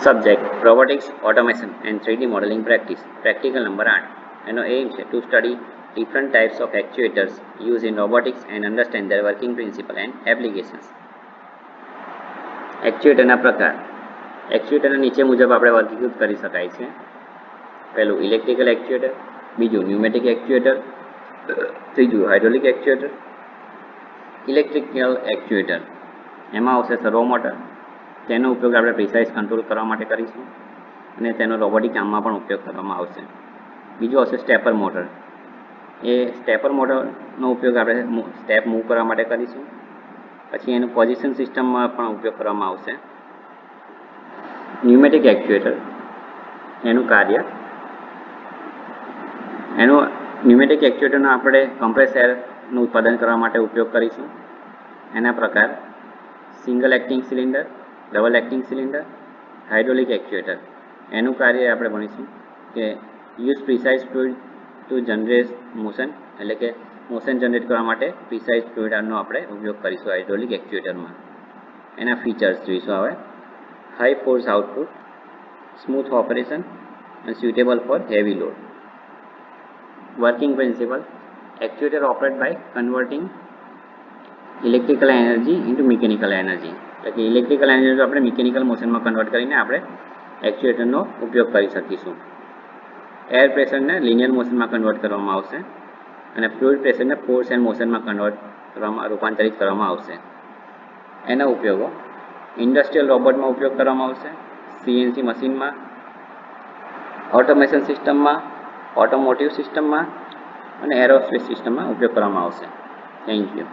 Subject Robotics, Automation and 3D Modeling Practice. Practical number 8. એનો aim છે to study different types of actuators used in robotics and understand their working principle and applications. એક્ચ્યુએટરના પ્રકાર. એક્ચ્યુએટરના નીચે મુજબ આપણે વર્ગીકૃત કરી શકાય છે. પહેલું ઇલેક્ટ્રિકલ એક્ચ્યુએટર, બીજું ન્યુમેટિક એક્ચ્યુએટર, ત્રીજું હાઇડ્રોલિક એક્ચ્યુએટર. ઇલેક્ટ્રિકલ એક્ચ્યુએટર એમાં આવશે સર્વો મોટર. તેનો ઉપયોગ આપણે પ્રિસાઇઝ કંટ્રોલ કરવા માટે કરીશું અને તેનો રોબોટિક કામમાં પણ ઉપયોગ કરવામાં આવશે. બીજું આવશે સ્ટેપર મોટર. એ સ્ટેપર મોટરનો ઉપયોગ આપણે સ્ટેપ મૂવ કરવા માટે કરીશું. પછી એનું પોઝિશન સિસ્ટમમાં પણ ઉપયોગ કરવામાં આવશે. ન્યુમેટિક એક્ચ્યુએટર એનું કાર્ય ન્યુમેટિક એક્ચ્યુએટરનો આપણે કમ્પ્રેસ એરનું ઉત્પાદન કરવા માટે ઉપયોગ કરીશું. એના પ્રકાર single acting cylinder, double acting cylinder, hydraulic actuator. એનું કાર્ય આપણે ભણીશું કે use precise fluid to generate motion, એટલે કે મોશન જનરેટ કરવા માટે પ્રિસાઇઝ ફ્લુઇડનો આપણે ઉપયોગ કરીશું હાઇડ્રોલિક એક્ચ્યુએટરમાં. એના ફીચર્સ જોઈશું હવે. High force output, smooth operation અને suitable for heavy load. Working principle: actuator operate by converting electrical energy into mechanical energy. એટલે કે ઇલેક્ટ્રિકલ એનર્જી આપણે મિકેનિકલ મોશનમાં કન્વર્ટ કરીને આપણે એક્ચ્યુએટરનો ઉપયોગ કરી શકીશું. એર પ્રેશરને લિનિયર મોશનમાં કન્વર્ટ કરવામાં આવશે અને ફ્લુઇડ પ્રેશરને ફોર્સ એન્ડ મોશનમાં રૂપાંતરિત કરવામાં આવશે. એના ઉપયોગો ઇન્ડસ્ટ્રીયલ રોબોટમાં ઉપયોગ કરવામાં આવશે, સીએનસી મશીનમાં, ઓટોમેશન સિસ્ટમમાં, ઓટોમોટિવ સિસ્ટમમાં અને એરોસ્પેસ સિસ્ટમમાં ઉપયોગ કરવામાં આવશે. Thank you.